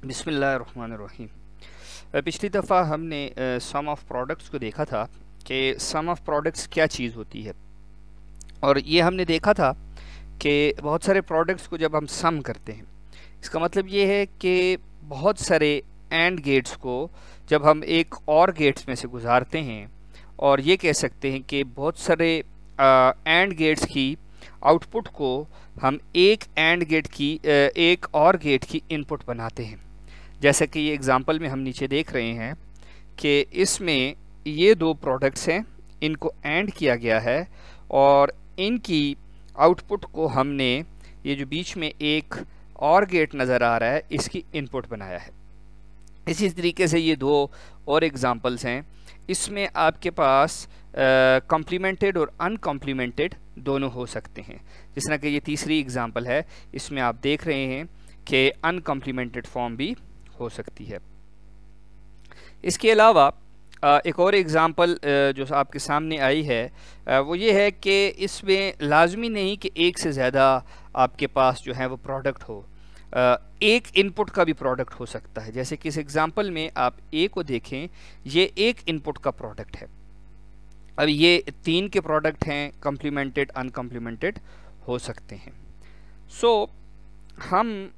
बिस्मिल्लाहिर्रहमानिर्रहीम। पिछली दफ़ा हमने सम ऑफ़ प्रोडक्ट्स को देखा था कि सम ऑफ़ प्रोडक्ट्स क्या चीज़ होती है, और ये हमने देखा था कि बहुत सारे प्रोडक्ट्स को जब हम सम करते हैं, इसका मतलब ये है कि बहुत सारे एंड गेट्स को जब हम एक और गेट्स में से गुजारते हैं, और ये कह सकते हैं कि बहुत सारे एंड गेट्स की आउटपुट को हम एक एंड गेट की एक और गेट की इनपुट बनाते हैं। जैसे कि ये एग्ज़ाम्पल में हम नीचे देख रहे हैं कि इसमें ये दो प्रोडक्ट्स हैं, इनको एंड किया गया है और इनकी आउटपुट को हमने ये जो बीच में एक और गेट नज़र आ रहा है इसकी इनपुट बनाया है। इसी तरीके से ये दो और एग्ज़ाम्पल्स हैं, इसमें आपके पास कॉम्प्लीमेंटेड और अनकॉम्प्लीमेंटेड दोनों हो सकते हैं। जिस तरह कि ये तीसरी एग्ज़ाम्पल है, इसमें आप देख रहे हैं कि अनकॉम्प्लीमेंटेड फॉर्म भी हो सकती है। इसके अलावा एक और एग्ज़ाम्पल जो आपके सामने आई है वो ये है कि इसमें लाजमी नहीं कि एक से ज़्यादा आपके पास जो है वो प्रोडक्ट हो, एक इनपुट का भी प्रोडक्ट हो सकता है। जैसे कि इस एग्ज़ाम्पल में आप ए को देखें, ये एक इनपुट का प्रोडक्ट है। अब ये तीन के प्रोडक्ट हैं, कॉम्प्लीमेंटेड अनकॉम्प्लीमेंटेड हो सकते हैं। सो हम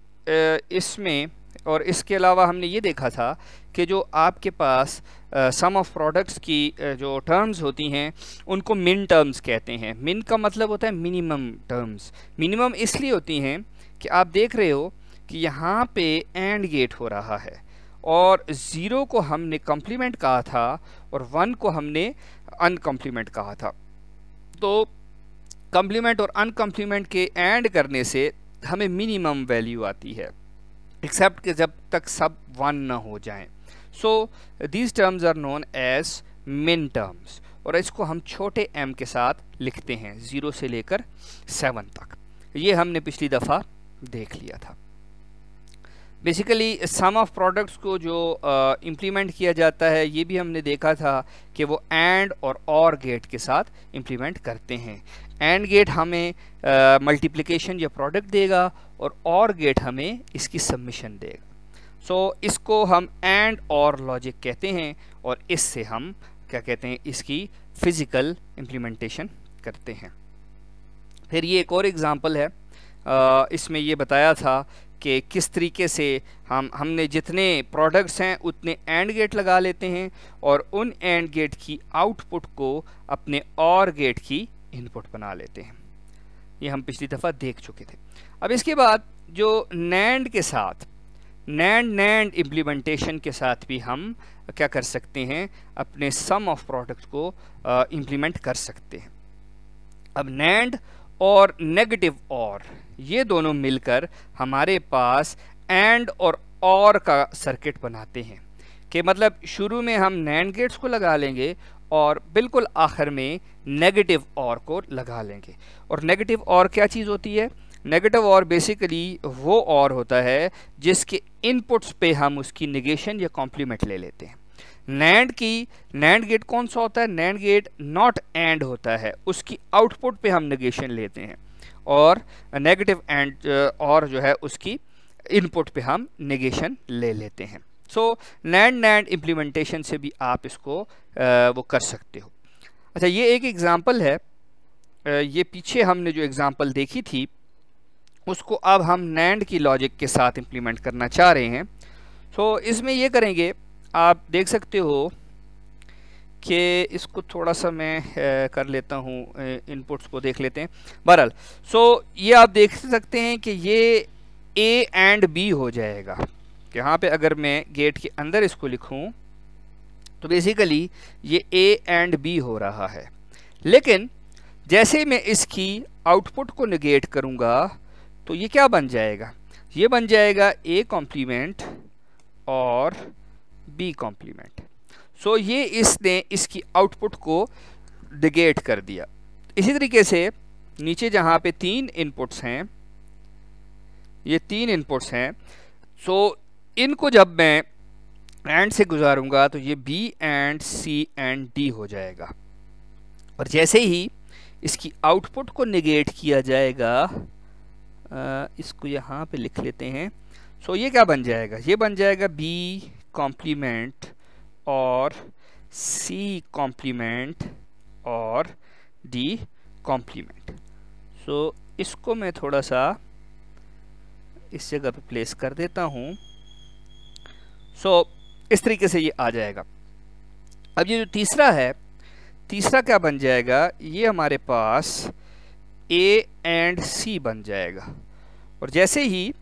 इसमें, और इसके अलावा हमने ये देखा था कि जो आपके पास सम ऑफ प्रोडक्ट्स की जो टर्म्स होती हैं उनको मिन टर्म्स कहते हैं। मिन का मतलब होता है मिनिमम टर्म्स। मिनिमम इसलिए होती हैं कि आप देख रहे हो कि यहाँ पे एंड गेट हो रहा है और 0 को हमने कॉम्प्लीमेंट कहा था और 1 को हमने अनकॉम्प्लीमेंट कहा था। तो कॉम्प्लीमेंट और अनकॉम्प्लीमेंट के एंड करने से हमें मिनिमम वैल्यू आती है, एक्सेप्ट कि जब तक सब 1 ना हो जाएं। So these terms are known as min terms, और इसको हम छोटे m के साथ लिखते हैं 0 से लेकर 7 तक। ये हमने पिछली दफ़ा देख लिया था। बेसिकली सम ऑफ प्रोडक्ट्स को जो इम्प्लीमेंट किया जाता है, ये भी हमने देखा था कि वो एंड और गेट के साथ इम्प्लीमेंट करते हैं। एंड गेट हमें मल्टीप्लिकेशन या प्रोडक्ट देगा और गेट हमें इसकी सबमिशन देगा। सो इसको हम एंड और लॉजिक कहते हैं, और इससे हम क्या कहते हैं, इसकी फिज़िकल इम्प्लीमेंटेशन करते हैं। फिर ये एक और एग्ज़ाम्पल है, इसमें ये बताया था कि किस तरीके से हमने जितने प्रोडक्ट्स हैं उतने एंड गेट लगा लेते हैं और उन एंड गेट की आउटपुट को अपने और गेट की इनपुट बना लेते हैं। ये हम पिछली दफ़ा देख चुके थे। अब इसके बाद जो नैंड के साथ, नैंड इम्प्लीमेंटेशन के साथ भी हम क्या कर सकते हैं, अपने सम ऑफ प्रोडक्ट्स को इम्प्लीमेंट कर सकते हैं। अब नैंड और नेगेटिव और ये दोनों मिलकर हमारे पास एंड और का सर्किट बनाते हैं, कि मतलब शुरू में हम नैंड गेट्स को लगा लेंगे और बिल्कुल आखिर में नेगेटिव और को लगा लेंगे। और नेगेटिव और क्या चीज़ होती है? नेगेटिव और बेसिकली वो और होता है जिसके इनपुट्स पे हम उसकी नेगेशन या कॉम्प्लीमेंट ले लेते हैं। नैंड गेट कौन सा होता है? नैंड गेट नॉट एंड होता है, उसकी आउटपुट पे हम नेगेशन लेते हैं, और नेगेटिव एंड और जो है उसकी इनपुट पे हम नेगेशन ले लेते हैं। सो नैंड इम्प्लीमेंटेशन से भी आप इसको वो कर सकते हो। अच्छा, ये एक एग्ज़ाम्पल है, ये पीछे हमने जो एग्ज़ाम्पल देखी थी उसको अब हम नैंड की लॉजिक के साथ इम्प्लीमेंट करना चाह रहे हैं। सो इसमें ये करेंगे, आप देख सकते हो कि इसको थोड़ा सा मैं कर लेता हूँ, इनपुट्स को देख लेते हैं। बहरहाल सो ये आप देख सकते हैं कि ये ए एंड बी हो जाएगा। कि यहाँ पे अगर मैं गेट के अंदर इसको लिखूँ तो बेसिकली ये ए एंड बी हो रहा है, लेकिन जैसे मैं इसकी आउटपुट को नेगेट करूँगा तो ये क्या बन जाएगा? ये बन जाएगा ए कॉम्प्लीमेंट और बी कॉम्प्लीमेंट। सो ये इसने इसकी आउटपुट को नेगेट कर दिया। इसी तरीके से नीचे जहाँ पे 3 इनपुट्स हैं, ये 3 इनपुट्स हैं, सो इनको जब मैं एंड से गुजारूंगा तो ये B and C and D हो जाएगा। और जैसे ही इसकी आउटपुट को नेगेट किया जाएगा, इसको यहाँ पे लिख लेते हैं। सो ये क्या बन जाएगा, ये बन जाएगा बी कॉम्प्लीमेंट और सी कॉम्प्लीमेंट और डी कॉम्प्लीमेंट। सो इसको मैं थोड़ा सा इस जगह पे प्लेस कर देता हूँ। सो इस तरीके से ये आ जाएगा। अब ये जो तीसरा है, तीसरा क्या बन जाएगा, ये हमारे पास ए एंड सी बन जाएगा। और जैसे ही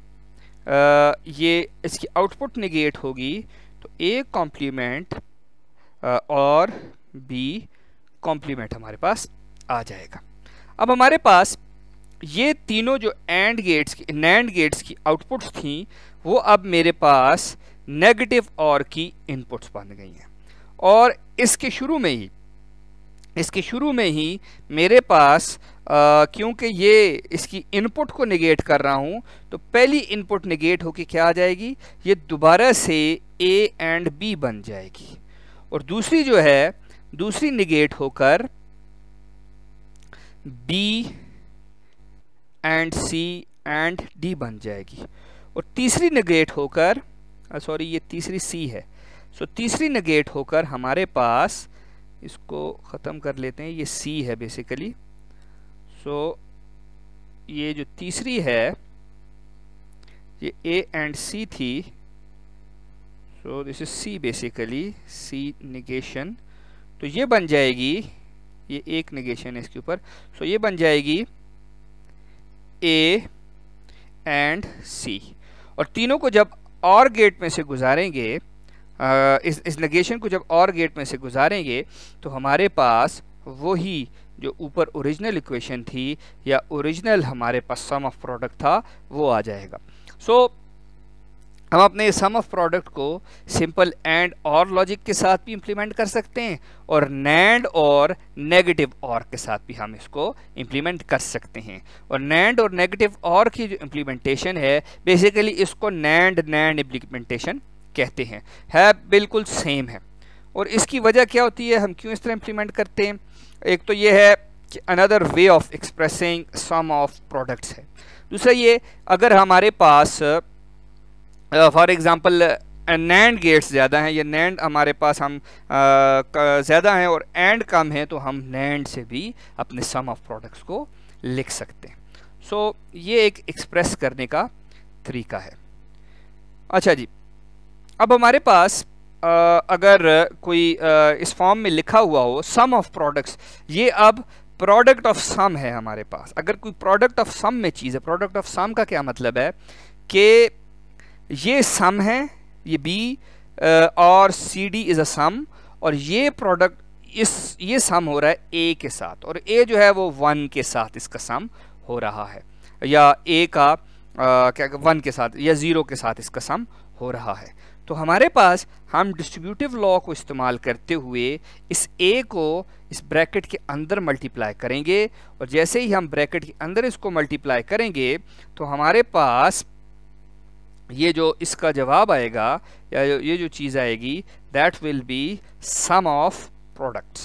ये इसकी आउटपुट निगेट होगी तो ए कॉम्प्लीमेंट और बी कॉम्प्लीमेंट हमारे पास आ जाएगा। अब हमारे पास ये तीनों जो एंड गेट्स की, नैंड गेट्स की आउटपुट्स थी, वो अब मेरे पास नेगेटिव और की इनपुट्स बन गई हैं। और इसके शुरू में ही मेरे पास क्योंकि ये इसकी इनपुट को निगेट कर रहा हूँ, तो पहली इनपुट निगेट होके क्या आ जाएगी, ये दोबारा से ए एंड बी बन जाएगी। और दूसरी जो है, दूसरी निगेट होकर B and C and D बन जाएगी। और तीसरी निगेट होकर, सॉरी ये तीसरी सी है, सो तीसरी निगेट होकर हमारे पास, इसको ख़त्म कर लेते हैं, ये सी है बेसिकली। सो ये जो तीसरी है ये ए एंड सी थी, so this is C basically, C negation. तो ये बन जाएगी, ये एक निगेशन है इसके ऊपर, सो ये बन जाएगी ए एंड सी। और तीनों को जब और गेट में से गुजारेंगे, इस नेगेशन को जब और गेट में से गुजारेंगे, तो हमारे पास वही जो ऊपर ओरिजिनल इक्वेशन थी या ओरिजिनल हमारे पास सम ऑफ प्रोडक्ट था, वो आ जाएगा। सो हम अपने सम ऑफ प्रोडक्ट को सिंपल एंड और लॉजिक के साथ भी इम्प्लीमेंट कर सकते हैं, और नैंड और नेगेटिव और के साथ भी हम इसको इम्प्लीमेंट कर सकते हैं। और नैंड और नेगेटिव और की जो इम्प्लीमेंटेशन है, बेसिकली इसको नैंड इम्प्लीमेंटेशन कहते हैं, है बिल्कुल सेम है। और इसकी वजह क्या होती है, हम क्यों इस तरह इम्प्लीमेंट करते हैं, एक तो ये है कि another way of expressing sum of products है। दूसरा ये, अगर हमारे पास फॉर एग्जांपल नैंड गेट्स ज़्यादा हैं, या नैंड हमारे पास हम ज़्यादा हैं और एंड कम है, तो हम नैंड से भी अपने सम ऑफ प्रोडक्ट्स को लिख सकते हैं। सो ये एक एक्सप्रेस करने का तरीका है। अच्छा जी, अब हमारे पास अगर कोई इस फॉर्म में लिखा हुआ हो सम ऑफ प्रोडक्ट्स, ये अब प्रोडक्ट ऑफ सम है हमारे पास। अगर कोई प्रोडक्ट ऑफ सम में चीज़ है, प्रोडक्ट ऑफ सम का क्या मतलब है कि ये सम है, ये बी और सी डी इज़ अ सम, और ये प्रोडक्ट ये सम हो रहा है ए के साथ, और ए जो है वो 1 के साथ इसका सम हो रहा है, या ए का क्या 1 के साथ या 0 के साथ इसका सम हो रहा है। तो हमारे पास हम डिस्ट्रीब्यूटिव लॉ को इस्तेमाल करते हुए इस ए को इस ब्रैकेट के अंदर मल्टीप्लाई करेंगे, और जैसे ही हम ब्रैकेट के अंदर इसको मल्टीप्लाई करेंगे, तो हमारे पास ये जो इसका जवाब आएगा, या ये जो चीज़ आएगी, that will be sum of products.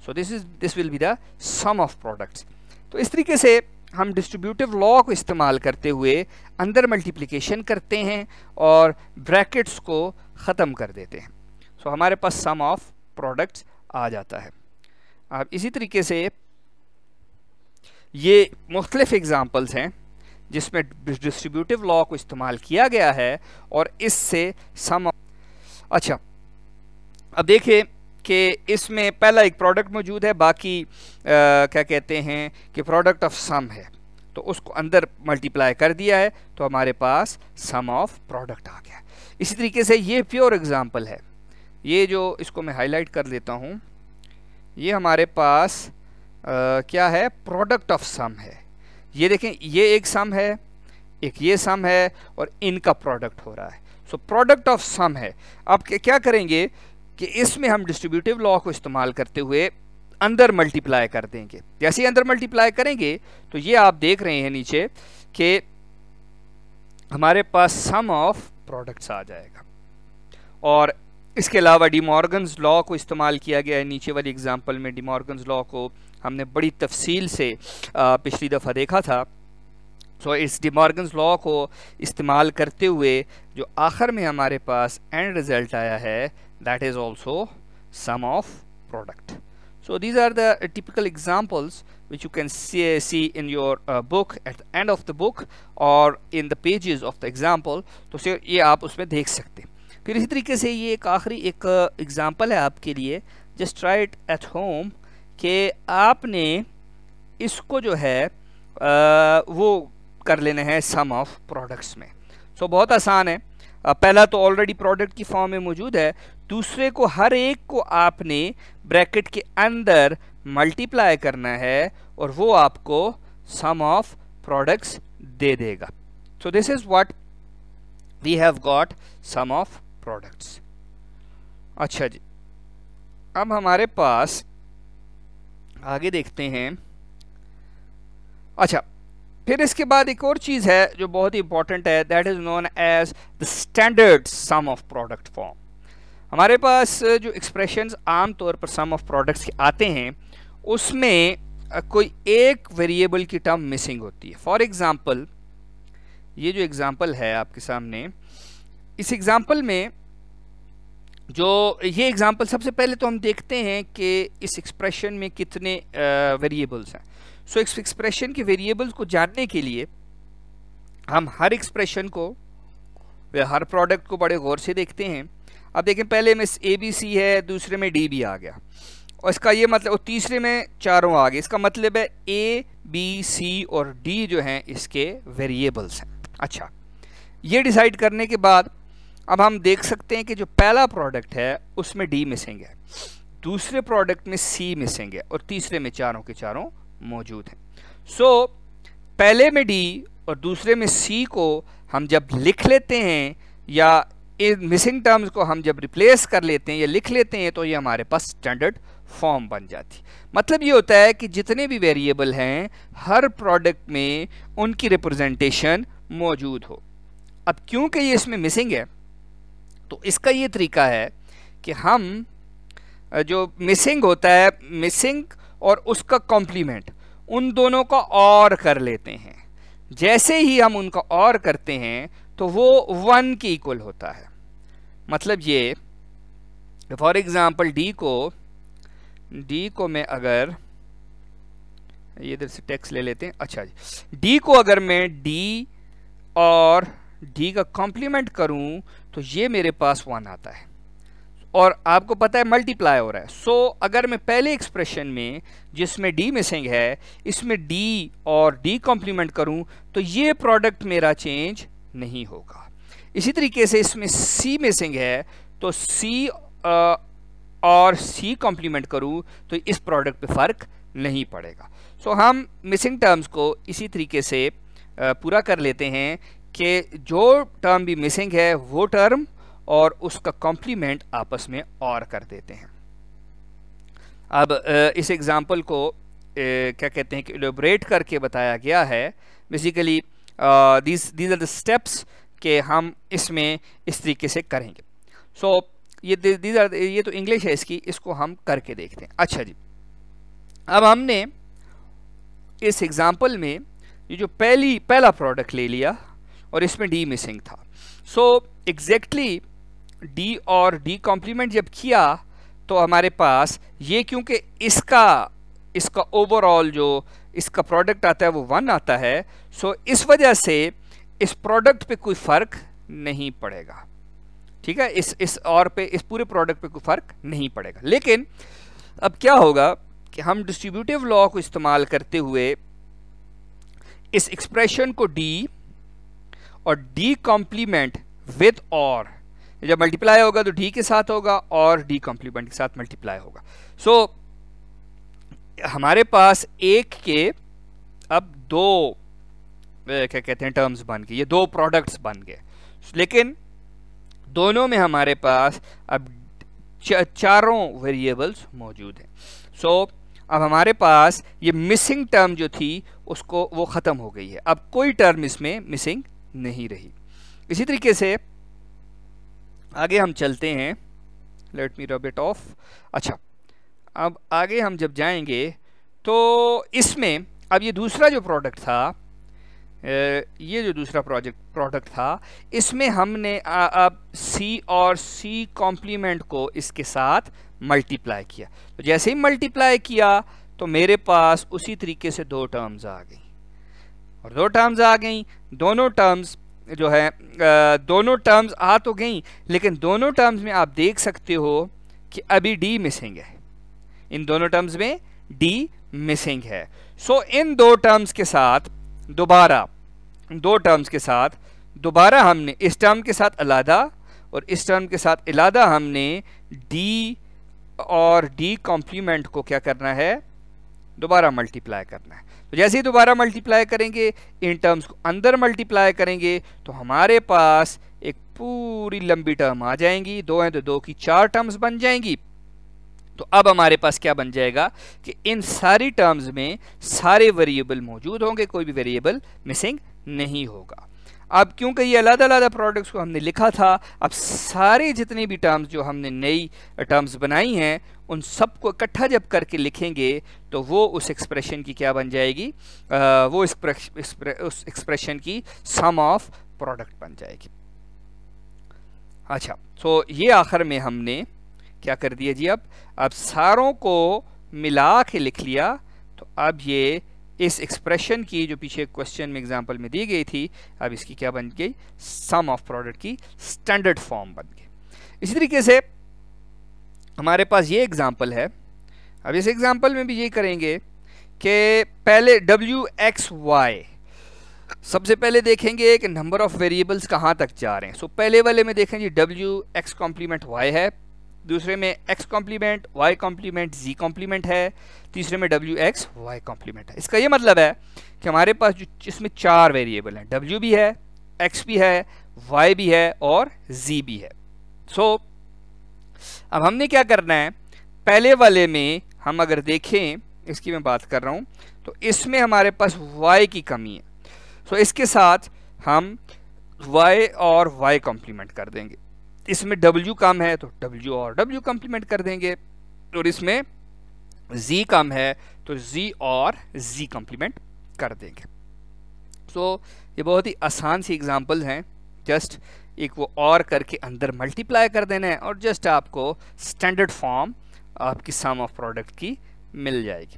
So this will be the sum of products. तो इस तरीके से हम डिस्ट्रीब्यूटिव लॉ को इस्तेमाल करते हुए अंदर मल्टीप्लिकेशन करते हैं और ब्रैकेट्स को ख़त्म कर देते हैं। सो हमारे पास सम ऑफ प्रोडक्ट्स आ जाता है। अब इसी तरीके से ये मुख्तलिफ एग्ज़ाम्पल्स हैं जिसमें डिस्ट्रीब्यूटिव लॉ को इस्तेमाल किया गया है, और इससे सम। अच्छा, अब देखिए कि इसमें पहला एक प्रोडक्ट मौजूद है, बाकी क्या कहते हैं कि प्रोडक्ट ऑफ सम है, तो उसको अंदर मल्टीप्लाई कर दिया है, तो हमारे पास सम ऑफ प्रोडक्ट आ गया। इसी तरीके से ये प्योर एग्जांपल है, ये जो इसको मैं हाईलाइट कर देता हूँ, ये हमारे पास क्या है, प्रोडक्ट ऑफ सम है। ये देखें, ये एक सम है, एक ये सम है, और इनका प्रोडक्ट हो रहा है। सो प्रोडक्ट ऑफ सम है। अब क्या करेंगे कि इसमें हम डिस्ट्रीब्यूटिव लॉ को इस्तेमाल करते हुए अंदर मल्टीप्लाई कर देंगे। जैसे ही अंदर मल्टीप्लाई करेंगे, तो ये आप देख रहे हैं नीचे कि हमारे पास सम ऑफ प्रोडक्ट्स आ जाएगा। और इसके अलावा डी मॉर्गन्स लॉ को इस्तेमाल किया गया है। नीचे वाली एग्जांपल में डी मॉर्गन्स लॉ को हमने बड़ी तफसील से पिछली दफ़ा देखा था सो इस डिमॉर्गन्स लॉ को इस्तेमाल करते हुए जो आखिर में हमारे पास एंड रिजल्ट आया है, that is also sum of product. So these are the typical examples which you can see in your book at the end of the book or in the pages of the example. तो ये आप उसमें देख सकते हैं. फिर इसी तरीके से ये एक आखिरी एक एग्जांपल है आपके लिए. Just try it at home कि आपने इसको जो है वो कर लेना है सम ऑफ प्रोडक्ट्स में. सो बहुत आसान है. पहला तो ऑलरेडी प्रोडक्ट की फॉर्म में मौजूद है. दूसरे को हर एक को आपने ब्रैकेट के अंदर मल्टीप्लाई करना है और वो आपको सम ऑफ प्रोडक्ट्स दे देगा. So this is what we have got sum of products. अच्छा जी, अब हमारे पास आगे देखते हैं. अच्छा, फिर इसके बाद एक और चीज़ है जो बहुत ही इंपॉर्टेंट है, that is known as the standard sum of product form. हमारे पास जो एक्सप्रेशंस आम तौर पर सम ऑफ प्रोडक्ट्स के आते हैं उसमें कोई एक वेरिएबल की टर्म मिसिंग होती है. फॉर एग्ज़ाम्पल ये जो एग्ज़ाम्पल है आपके सामने, इस एग्ज़ाम्पल में जो ये एग्ज़ाम्पल सबसे पहले तो हम देखते हैं कि इस एक्सप्रेशन में कितने वेरिएबल्स हैं. सो इस एक्सप्रेशन के वेरिएबल्स को जानने के लिए हम हर एक्सप्रेशन को या हर प्रोडक्ट को बड़े गौर से देखते हैं. अब देखें, पहले में ABC है, दूसरे में DB आ गया और इसका ये मतलब, और तीसरे में चारों आ गए. इसका मतलब है A, B, C और D जो हैं इसके वेरिएबल्स हैं. अच्छा, ये डिसाइड करने के बाद अब हम देख सकते हैं कि जो पहला प्रोडक्ट है उसमें D मिसिंग है, दूसरे प्रोडक्ट में C मिसिंग है और तीसरे में चारों के चारों मौजूद हैं. सो पहले में D और दूसरे में C को हम जब लिख लेते हैं या इन मिसिंग टर्म्स को हम जब रिप्लेस कर लेते हैं या लिख लेते हैं तो ये हमारे पास स्टैंडर्ड फॉर्म बन जाती. मतलब ये होता है कि जितने भी वेरिएबल हैं हर प्रोडक्ट में उनकी रिप्रेजेंटेशन मौजूद हो. अब क्योंकि ये इसमें मिसिंग है तो इसका ये तरीका है कि हम जो मिसिंग होता है, मिसिंग और उसका कॉम्प्लीमेंट, उन दोनों का और कर लेते हैं. जैसे ही हम उनका और करते हैं तो वो 1 के इक्वल होता है. मतलब ये, फॉर एग्ज़ाम्पल D को मैं अगर ये इधर से टेक्स्ट ले लेते हैं. अच्छा जी, D को अगर मैं D और D का कॉम्प्लीमेंट करूं तो ये मेरे पास 1 आता है और आपको पता है मल्टीप्लाई हो रहा है. सो अगर मैं पहले एक्सप्रेशन में जिसमें D मिसिंग है इसमें D और D कॉम्प्लीमेंट करूं तो ये प्रोडक्ट मेरा चेंज नहीं होगा. इसी तरीके से इसमें C मिसिंग है तो C और C कॉम्प्लीमेंट करूं तो इस प्रोडक्ट पे फ़र्क नहीं पड़ेगा. सो हम मिसिंग टर्म्स को इसी तरीके से पूरा कर लेते हैं कि जो टर्म भी मिसिंग है वो टर्म और उसका कॉम्प्लीमेंट आपस में और कर देते हैं. अब इस एग्ज़ाम्पल को क्या कहते हैं कि इलेबोरेट करके बताया गया है. Basically these are the steps कि हम इसमें इस तरीके से करेंगे. सो ये तो इंग्लिश है इसकी, इसको हम करके देखते हैं. अच्छा जी, अब हमने इस एग्ज़ाम्पल में ये जो पहला प्रोडक्ट ले लिया और इसमें D मिसिंग था. सो एग्जैक्टली D और D कॉम्प्लीमेंट जब किया तो हमारे पास ये, क्योंकि इसका ओवरऑल जो इसका प्रोडक्ट आता है वो 1 आता है. सो इस वजह से इस प्रोडक्ट पे कोई फ़र्क नहीं पड़ेगा. ठीक है, इस पूरे प्रोडक्ट पे कोई फ़र्क नहीं पड़ेगा. लेकिन अब क्या होगा कि हम डिस्ट्रीब्यूटिव लॉ को इस्तेमाल करते हुए इस एक्सप्रेशन को D और D कॉम्प्लीमेंट विद और, जब मल्टीप्लाई होगा तो D के साथ होगा और D कॉम्प्लीमेंट के साथ मल्टीप्लाई होगा. सो हमारे पास एक के अब 2 क्या कहते हैं टर्म्स बन गए, ये 2 प्रोडक्ट्स बन गए. लेकिन दोनों में हमारे पास अब चारों वेरिएबल्स मौजूद हैं. सो अब हमारे पास ये मिसिंग टर्म जो थी उसको वो ख़त्म हो गई है. अब कोई टर्म इसमें मिसिंग नहीं रही. इसी तरीके से आगे हम चलते हैं. Let me rub it of. अच्छा, अब आगे हम जब जाएंगे तो इसमें अब ये दूसरा जो प्रोडक्ट था ये जो दूसरा प्रोडक्ट था, इसमें हमने अब सी और सी कॉम्प्लीमेंट को इसके साथ मल्टीप्लाई किया। तो जैसे ही मल्टीप्लाई किया तो मेरे पास उसी तरीके से दो टर्म्स आ गई, और दो टर्म्स आ गई। दोनों टर्म्स जो है दोनों टर्म्स आ तो गई, लेकिन दोनों टर्म्स में आप देख सकते हो कि अभी डी मिसिंग है। इन दोनों टर्म्स में डी मिसिंग है। सो इन दो टर्म्स के साथ दोबारा हमने इस टर्म के साथ अलहदा और इस टर्म के साथ अलहदा हमने डी और डी कॉम्प्लीमेंट को क्या करना है, दोबारा मल्टीप्लाई करना है। तो जैसे ही दोबारा मल्टीप्लाई करेंगे, इन टर्म्स को अंदर मल्टीप्लाई करेंगे, तो हमारे पास एक पूरी लंबी टर्म आ जाएंगी। दो हैं तो दो की चार टर्म्स बन जाएंगी। तो अब हमारे पास क्या बन जाएगा कि इन सारी टर्म्स में सारे वेरिएबल मौजूद होंगे, कोई भी वेरिएबल मिसिंग नहीं होगा। अब क्योंकि ये अलग-अलग प्रोडक्ट्स को हमने लिखा था, अब सारे जितनी भी टर्म्स जो हमने नई टर्म्स बनाई हैं, उन सबको इकट्ठा जब करके लिखेंगे तो वो उस एक्सप्रेशन की क्या बन जाएगी, वो उस एक्सप्रेशन की सम ऑफ प्रोडक्ट बन जाएगी। अच्छा, तो ये आखिर में हमने क्या कर दिया जी, अब सारों को मिला के लिख लिया। तो अब ये इस एक्सप्रेशन की जो पीछे क्वेश्चन में एग्जांपल में दी गई थी, अब इसकी क्या बन गई, सम ऑफ प्रोडक्ट की स्टैंडर्ड फॉर्म बन गई। इसी तरीके से हमारे पास ये एग्जांपल है। अब इस एग्जांपल में भी ये करेंगे कि पहले WXY, सबसे पहले देखेंगे कि नंबर ऑफ वेरिएबल्स कहाँ तक जा रहे हैं। सो पहले वाले में देखेंगे WX कॉम्प्लीमेंट Y है, दूसरे में X complement Y complement Z complement है, तीसरे में WX Y कॉम्प्लीमेंट है। इसका ये मतलब है कि हमारे पास जो इसमें चार वेरिएबल हैं, W भी है, X भी है, Y भी है और Z भी है। सो अब हमने क्या करना है, पहले वाले में हम अगर देखें, इसकी मैं बात कर रहा हूँ, तो इसमें हमारे पास Y की कमी है। सो इसके साथ हम Y और Y कॉम्प्लीमेंट कर देंगे। इसमें W कम है तो W और W कॉम्प्लीमेंट कर देंगे, और इसमें Z कम है तो Z और Z कॉम्प्लीमेंट कर देंगे। सो ये बहुत ही आसान सी एग्जांपल्स हैं। जस्ट एक वो और करके अंदर मल्टीप्लाई कर देना है और जस्ट आपको स्टैंडर्ड फॉर्म आपकी सम ऑफ प्रोडक्ट की मिल जाएगी।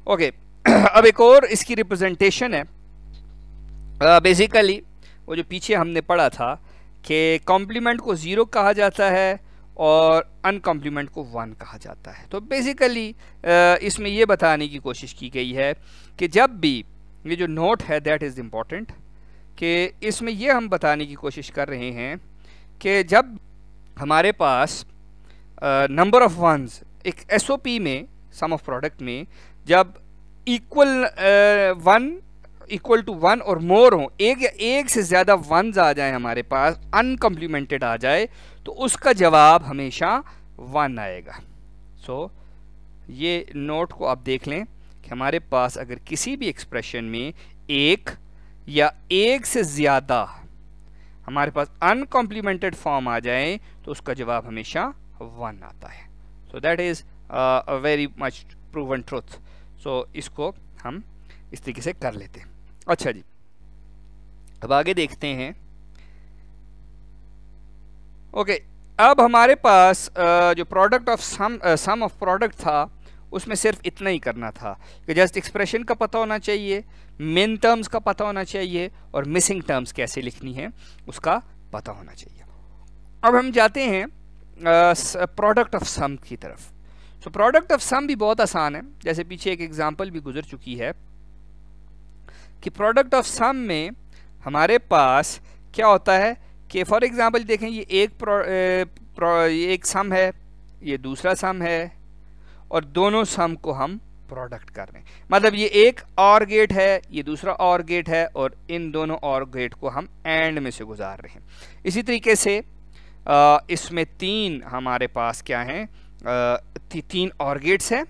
ओके, अब एक और इसकी रिप्रेजेंटेशन है। बेसिकली वो जो पीछे हमने पढ़ा था कि कॉम्प्लीमेंट को 0 कहा जाता है और अनकॉम्प्लीमेंट को 1 कहा जाता है। तो बेसिकली इसमें ये बताने की कोशिश की गई है कि जब भी ये जो नोट है दैट इज़ इम्पॉर्टेंट, कि इसमें ये हम बताने की कोशिश कर रहे हैं कि जब हमारे पास नंबर ऑफ वंस एक एसओपी में सम ऑफ प्रोडक्ट में जब इक्वल टू 1 और मोर हो, एक या एक से ज़्यादा वंस आ जाए हमारे पास, अनकम्प्लीमेंटेड आ जाए, तो उसका जवाब हमेशा 1 आएगा। सो ये नोट को आप देख लें कि हमारे पास अगर किसी भी एक्सप्रेशन में एक या एक से ज़्यादा हमारे पास अनकॉम्प्लीमेंटेड फॉर्म आ जाए तो उसका जवाब हमेशा 1 आता है। So that is a very much proven truth. So इसको हम इस तरीके से कर लेते हैं। अच्छा जी, अब आगे देखते हैं। ओके, अब हमारे पास जो product of sum of product था उसमें सिर्फ इतना ही करना था कि जस्ट एक्सप्रेशन का पता होना चाहिए, मेन टर्म्स का पता होना चाहिए और मिसिंग टर्म्स कैसे लिखनी है उसका पता होना चाहिए। अब हम जाते हैं प्रोडक्ट ऑफ सम की तरफ। सो प्रोडक्ट ऑफ सम भी बहुत आसान है, जैसे पीछे एक एग्जांपल भी गुजर चुकी है कि प्रोडक्ट ऑफ सम में हमारे पास क्या होता है कि फॉर एग्जांपल देखें, ये एक सम है, ये दूसरा सम है और दोनों सम को हम प्रोडक्ट कर रहे हैं। मतलब ये एक और गेट है, ये दूसरा और गेट है और इन दोनों और गेट को हम एंड में से गुजार रहे हैं। इसी तरीके से इसमें तीन हमारे पास क्या हैं, तीन और गेट्स हैं,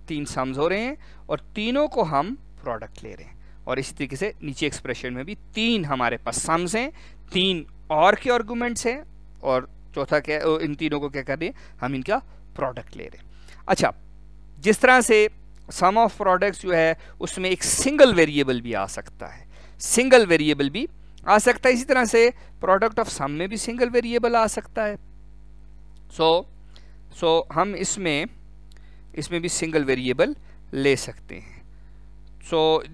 तीन सम्स हो रहे हैं और तीनों को हम प्रोडक्ट ले रहे हैं। और इसी तरीके से नीचे एक्सप्रेशन में भी तीन हमारे पास सम्स हैं, तीन और के आर्गुमेंट्स हैं और चौथा क्या, इन तीनों को क्या कर रहे हैं, हम इनका प्रोडक्ट ले रहे हैं। अच्छा, जिस तरह से सम ऑफ प्रोडक्ट्स जो है उसमें एक सिंगल वेरिएबल भी आ सकता है, सिंगल वेरिएबल भी आ सकता है। इसी तरह से प्रोडक्ट ऑफ सम में भी सिंगल वेरिएबल आ सकता है। सो हम इसमें भी सिंगल वेरिएबल ले सकते हैं।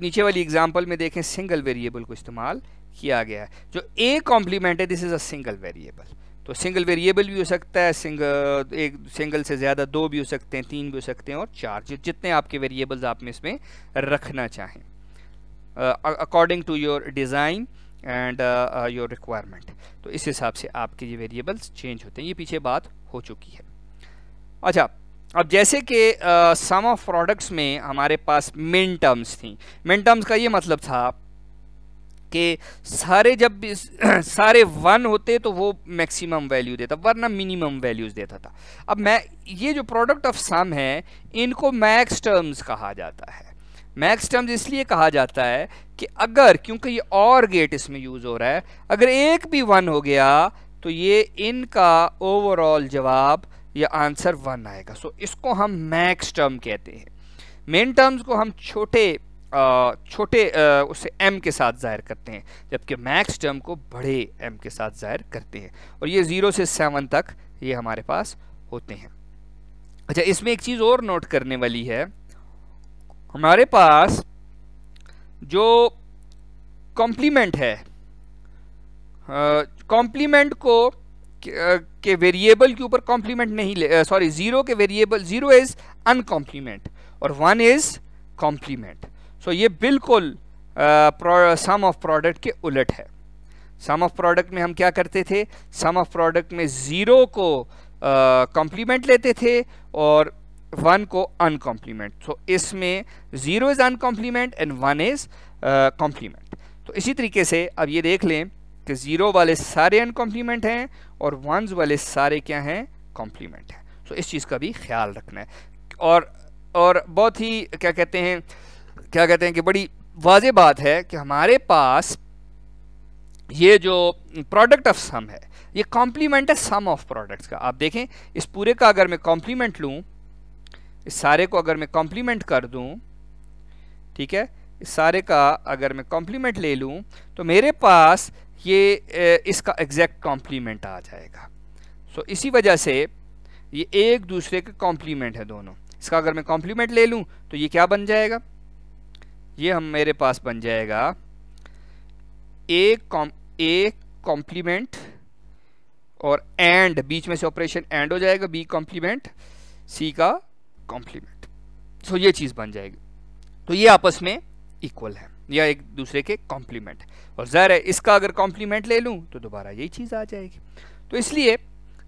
नीचे वाली एग्जांपल में देखें सिंगल वेरिएबल को इस्तेमाल किया गया है। जो ए कॉम्प्लीमेंट है, this is a single variable. तो सिंगल वेरिएबल भी हो सकता है, सिंगल से ज़्यादा 2 भी हो सकते हैं, 3 भी हो सकते हैं और 4, जितने आपके वेरिएबल्स आप में इसमें रखना चाहें according to your design and your requirement. तो इस हिसाब से आपके ये वेरिएबल्स चेंज होते हैं। ये पीछे बात हो चुकी है। अच्छा, अब जैसे कि सम ऑफ प्रोडक्ट्स में हमारे पास मिन टर्म्स थी। मिन टर्म्स का ये मतलब था कि सारे जब भी सारे 1 होते तो वो मैक्सिमम वैल्यू देता, वरना मिनिमम वैल्यूज देता था। अब मैं ये जो प्रोडक्ट ऑफ सम है इनको मैक्स टर्म्स कहा जाता है। मैक्स टर्म्स इसलिए कहा जाता है कि अगर, क्योंकि ये और गेट इसमें यूज हो रहा है, अगर एक भी 1 हो गया तो ये इनका ओवरऑल जवाब या आंसर 1 आएगा। इसको हम मैक्स टर्म कहते हैं। मेन टर्म्स को हम छोटे उसे m के साथ जाहिर करते हैं, जबकि मैक्स टर्म को बड़े m के साथ जाहिर करते हैं। और ये 0 से 7 तक ये हमारे पास होते हैं। अच्छा, इसमें एक चीज़ और नोट करने वाली है, हमारे पास जो कॉम्प्लीमेंट है, कॉम्प्लीमेंट को के वेरिएबल के ऊपर कॉम्प्लीमेंट नहीं ले, सॉरी, 0 के वेरिएबल, 0 इज अनकॉम्प्लीमेंट और 1 इज कॉम्प्लीमेंट। ये बिल्कुल सम ऑफ प्रोडक्ट के उलट है। सम ऑफ प्रोडक्ट में हम क्या करते थे, सम ऑफ प्रोडक्ट में 0 को कॉम्प्लीमेंट लेते थे और 1 को अनकॉम्प्लीमेंट। इसमें 0 इज अनकॉम्प्लीमेंट एंड 1 इज कॉम्प्लीमेंट। तो इसी तरीके से अब ये देख लें कि 0 वाले सारे अनकॉम्प्लीमेंट हैं और 1s वाले सारे क्या हैं, कॉम्प्लीमेंट हैं। इस चीज़ का भी ख्याल रखना है। और बहुत ही क्या कहते हैं कि बड़ी वाज़ेह बात है कि हमारे पास ये जो प्रोडक्ट ऑफ सम है ये कॉम्प्लीमेंट है सम ऑफ प्रोडक्ट्स का। आप देखें, इस पूरे का अगर मैं कॉम्प्लीमेंट लूँ, इस सारे को अगर मैं कॉम्प्लीमेंट कर दूँ, ठीक है, इस सारे का अगर मैं कॉम्प्लीमेंट ले लूँ तो मेरे पास ये इसका एग्जैक्ट कॉम्प्लीमेंट आ जाएगा। इसी वजह से ये एक दूसरे के कॉम्प्लीमेंट है दोनों। इसका अगर मैं कॉम्प्लीमेंट ले लूँ तो ये क्या बन जाएगा, ये मेरे पास बन जाएगा ए कॉम्प्लीमेंट और एंड, बीच में से ऑपरेशन एंड हो जाएगा, बी कॉम्प्लीमेंट सी का कॉम्प्लीमेंट। ये चीज़ बन जाएगी। तो ये आपस में इक्वल है या एक दूसरे के कॉम्प्लीमेंट है। और ज़ाहिर है इसका अगर कॉम्प्लीमेंट ले लूँ तो दोबारा यही चीज़ आ जाएगी। तो इसलिए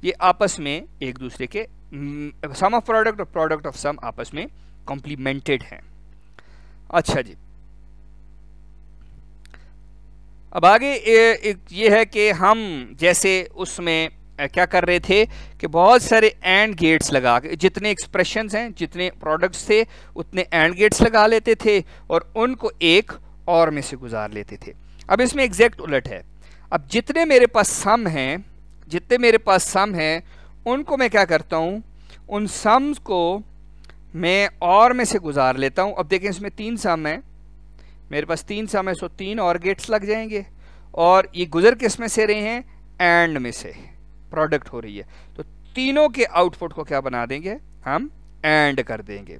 ये आपस में एक दूसरे के सम ऑफ प्रोडक्ट और प्रोडक्ट ऑफ सम आपस में कॉम्प्लीमेंटेड हैं। अच्छा जी, अब आगे ये है कि हम जैसे उसमें क्या कर रहे थे कि बहुत सारे एंड गेट्स लगा के, जितने एक्सप्रेशंस हैं, जितने प्रोडक्ट्स थे उतने एंड गेट्स लगा लेते थे और उनको एक और में से गुजार लेते थे। अब इसमें एग्जैक्ट उलट है। अब जितने मेरे पास सम हैं उनको मैं क्या करता हूँ, उन सम्स को मैं और में से गुजार लेता हूँ। अब देखें, इसमें 3 सम है, मेरे पास 3 सम है, 3 और गेट्स लग जाएंगे और ये गुजर किस में से रहे हैं, एंड में से प्रोडक्ट हो रही है। तो तीनों के आउटपुट को क्या बना देंगे, हम एंड कर देंगे।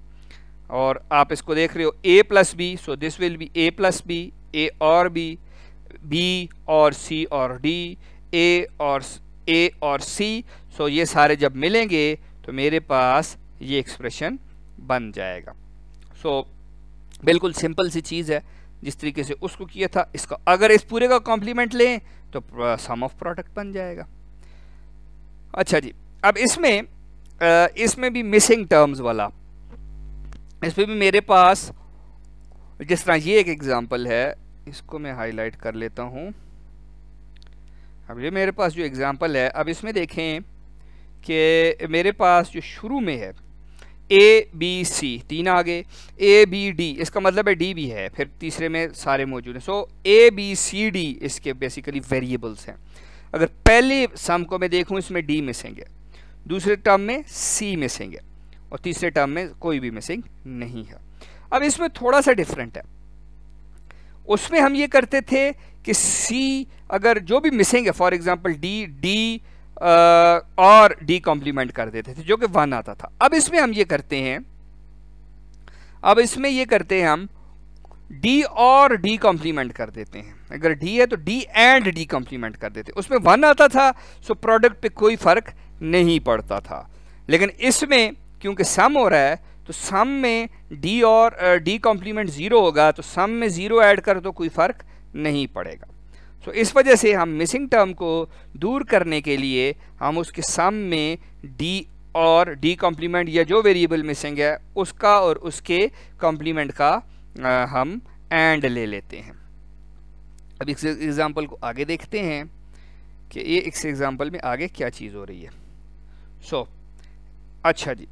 और आप इसको देख रहे हो a plus B, so this will be a plus B, a और b और c और d, a और c। सो ये सारे जब मिलेंगे तो मेरे पास ये एक्सप्रेशन बन जाएगा। बिल्कुल सिंपल सी चीज़ है, जिस तरीके से उसको किया था, इसका अगर इस पूरे का कॉम्प्लीमेंट लें तो सम ऑफ प्रोडक्ट बन जाएगा। अच्छा जी, अब इसमें भी मिसिंग टर्म्स वाला, इसमें भी मेरे पास, जिस तरह ये एक एग्जांपल है, इसको मैं हाईलाइट कर लेता हूँ। अब ये मेरे पास जो एग्जांपल है, अब इसमें देखें कि मेरे पास जो शुरू में है ए बी सी, 3 आ गए, ए बी डी, इसका मतलब है डी भी है, फिर तीसरे में सारे मौजूद हैं। ए बी सी डी इसके बेसिकली वेरिएबल्स हैं। अगर पहले सम को मैं देखूं, इसमें डी मिसिंग है, दूसरे टर्म में सी मिसिंग है और तीसरे टर्म में कोई भी मिसिंग नहीं है। अब इसमें थोड़ा सा डिफरेंट है। उसमें हम ये करते थे कि सी अगर जो भी मिसिंग है, फॉर एग्जांपल डी और डी कॉम्प्लीमेंट कर देते थे जो कि 1 आता था। अब इसमें हम ये करते हैं, हम डी और डी कॉम्प्लीमेंट कर देते हैं। अगर डी है तो डी एंड डी कॉम्प्लीमेंट कर देते हैं। उसमें 1 आता था, सो प्रोडक्ट पे कोई फर्क नहीं पड़ता था। लेकिन इसमें क्योंकि सम हो रहा है तो सम में डी और डी कॉम्प्लीमेंट 0 होगा, तो सम में 0 ऐड कर तो कोई फर्क नहीं पड़ेगा। तो इस वजह से हम मिसिंग टर्म को दूर करने के लिए हम उसके सम में डी और डी कॉम्प्लीमेंट या जो वेरिएबल मिसिंग है उसका और उसके कॉम्प्लीमेंट का हम एंड ले लेते हैं। अब इस एग्जांपल को आगे देखते हैं कि ये इस एग्जांपल में आगे क्या चीज़ हो रही है। अच्छा जी,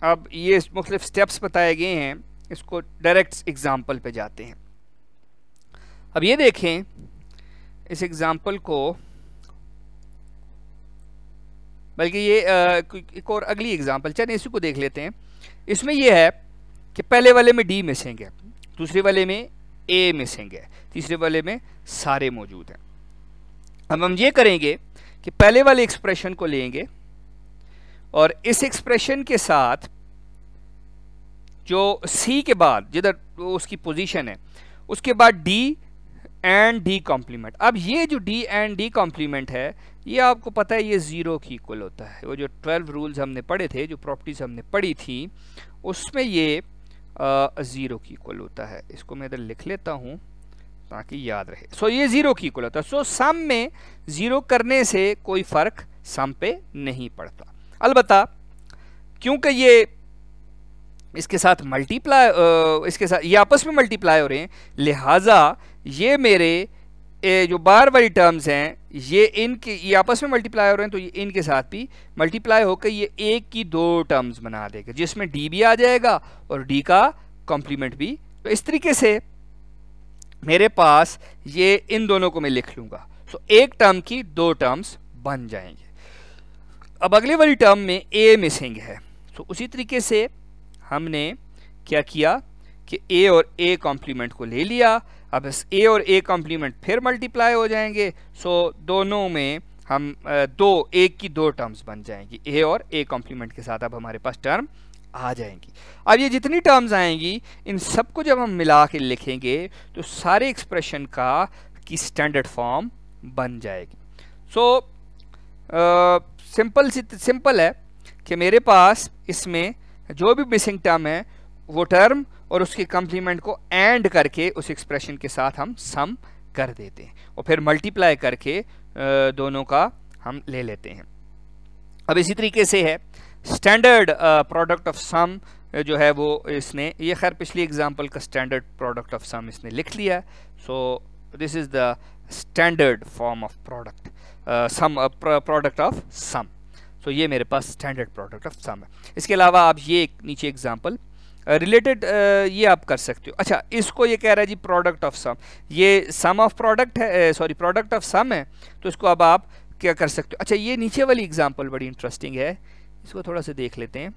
अब ये मुख्तलिफ स्टेप्स बताए गए हैं, इसको डायरेक्ट एग्जांपल पे जाते हैं। अब ये देखें इस एग्जांपल को, बल्कि ये एक और अगली एग्जांपल, चलिए इसी को देख लेते हैं। इसमें ये है कि पहले वाले में डी मिसिंग है, दूसरे वाले में ए मिसिंग है, तीसरे वाले में सारे मौजूद हैं। अब हम ये करेंगे कि पहले वाले एक्सप्रेशन को लेंगे और इस एक्सप्रेशन के साथ जो सी के बाद जिधर उसकी पोजीशन है उसके बाद डी एंड डी कॉम्प्लीमेंट। अब ये जो डी एंड डी कॉम्प्लीमेंट है ये आपको पता है ये 0 की इक्वल होता है। वो जो 12 रूल्स हमने पढ़े थे, जो प्रॉपर्टीज हमने पढ़ी थी, उसमें ये 0 की इक्वल होता है। इसको मैं इधर लिख लेता हूँ ताकि याद रहे। सो ये 0 की इक्वल होता है। सो सम में 0 करने से कोई फर्क सम पे नहीं पड़ता। अलबत्ता क्योंकि ये इसके साथ मल्टीप्लाई, इसके साथ ये आपस में मल्टीप्लाई हो रहे हैं, लिहाजा ये मेरे जो बार वाली टर्म्स हैं ये आपस में मल्टीप्लाई हो रहे हैं, तो ये इनके साथ भी मल्टीप्लाई होकर ये एक की 2 टर्म्स बना देगा, जिसमें डी भी आ जाएगा और डी का कॉम्प्लीमेंट भी। तो इस तरीके से मेरे पास ये इन दोनों को मैं लिख लूँगा। सो एक टर्म की 2 टर्म्स बन जाएंगे। अब अगली वाली टर्म में ए मिसिंग है, तो उसी तरीके से हमने क्या किया कि ए और ए कॉम्प्लीमेंट को ले लिया। अब इस ए और ए कॉम्प्लीमेंट फिर मल्टीप्लाई हो जाएंगे, सो दोनों में हम एक की 2 टर्म्स बन जाएंगी। ए और ए कॉम्प्लीमेंट के साथ अब हमारे पास टर्म आ जाएंगी। अब ये जितनी टर्म्स आएंगी इन सबको जब हम मिला के लिखेंगे तो सारे एक्सप्रेशन की स्टैंडर्ड फॉर्म बन जाएगी। सो सिंपल है कि मेरे पास इसमें जो भी मिसिंग टर्म है वो टर्म और उसके कॉम्प्लीमेंट को एंड करके उस एक्सप्रेशन के साथ हम सम कर देते हैं और फिर मल्टीप्लाई करके दोनों का हम ले लेते हैं। अब इसी तरीके से है स्टैंडर्ड प्रोडक्ट ऑफ सम जो है वो इसने, ये खैर पिछली एग्जांपल का स्टैंडर्ड प्रोडक्ट ऑफ सम इसने लिख लिया है। So this is the standard form of product of sum. So ये मेरे पास स्टैंडर्ड प्रोडक्ट ऑफ सम है। इसके अलावा आप ये एक नीचे एग्जांपल रिलेटेड ये आप कर सकते हो। अच्छा, इसको ये कह रहा है जी प्रोडक्ट ऑफ सम, ये सम ऑफ प्रोडक्ट है, सॉरी प्रोडक्ट ऑफ सम है, तो इसको अब आप क्या कर सकते हो। अच्छा, ये नीचे वाली एग्जांपल बड़ी इंटरेस्टिंग है, इसको थोड़ा सा देख लेते हैं।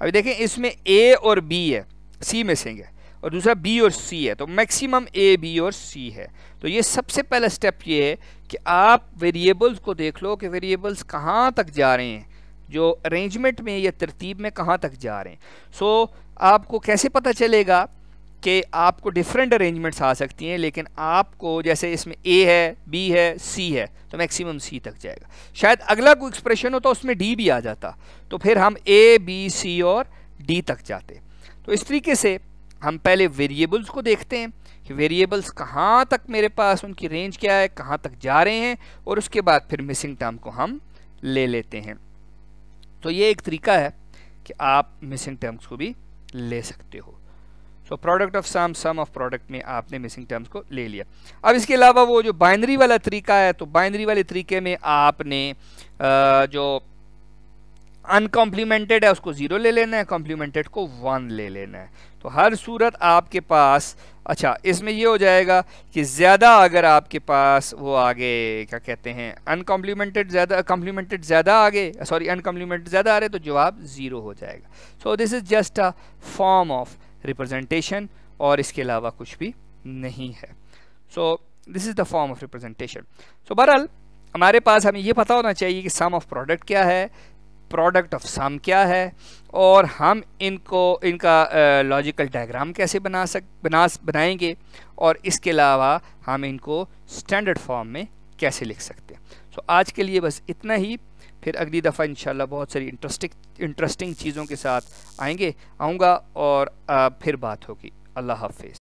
अभी देखें इसमें ए और बी है, सी मिसिंग है, और दूसरा बी और सी है, तो मैक्सिमम ए बी और सी है। तो ये सबसे पहला स्टेप ये है कि आप वेरिएबल्स को देख लो कि वेरिएबल्स कहाँ तक जा रहे हैं, जो अरेंजमेंट में या तरतीब में कहाँ तक जा रहे हैं। सो आपको कैसे पता चलेगा कि आपको डिफरेंट अरेंजमेंट्स आ सकती हैं, लेकिन आपको जैसे इसमें ए है, बी है, सी है, तो मैक्सिमम सी तक जाएगा। शायद अगला कोई एक्सप्रेशन होता उसमें डी भी आ जाता, तो फिर हम ए बी सी और डी तक जाते। तो इस तरीके से हम पहले वेरिएबल्स को देखते हैं कि वेरिएबल्स कहाँ तक मेरे पास, उनकी रेंज क्या है, कहाँ तक जा रहे हैं, और उसके बाद फिर मिसिंग टर्म को हम ले लेते हैं। तो ये एक तरीका है कि आप मिसिंग टर्म्स को भी ले सकते हो। So product of sum of product में आपने मिसिंग टर्म्स को ले लिया। अब इसके अलावा वो जो बाइनरी वाला तरीका है, तो बाइनरी वाले तरीके में आपने जो अनकॉम्प्लीमेंटेड है उसको 0 ले लेना है, कॉम्प्लीमेंटेड को 1 ले लेना है। तो हर सूरत आपके पास, अच्छा इसमें ये हो जाएगा कि ज़्यादा अगर आपके पास वो आगे क्या कहते हैं अनकॉम्प्लीमेंटेड ज़्यादा, कॉम्प्लीमेंटेड ज़्यादा आगे, सॉरी अनकॉम्प्लीमेंटेड ज़्यादा आ रहे तो जवाब 0 हो जाएगा। So this is just a form of representation और इसके अलावा कुछ भी नहीं है। So this is the form of representation. So बहरहाल हमारे पास हमें ये पता होना चाहिए कि सम ऑफ प्रोडक्ट क्या है, प्रोडक्ट ऑफ सम क्या है, और हम इनका लॉजिकल डायग्राम कैसे बनाएंगे, और इसके अलावा हम इनको स्टैंडर्ड फॉर्म में कैसे लिख सकते हैं। सो आज के लिए बस इतना ही, फिर अगली दफ़ा इंशाल्लाह बहुत सारी इंटरेस्टिंग चीज़ों के साथ आऊँगा और फिर बात होगी। अल्लाह हाफ़िज़।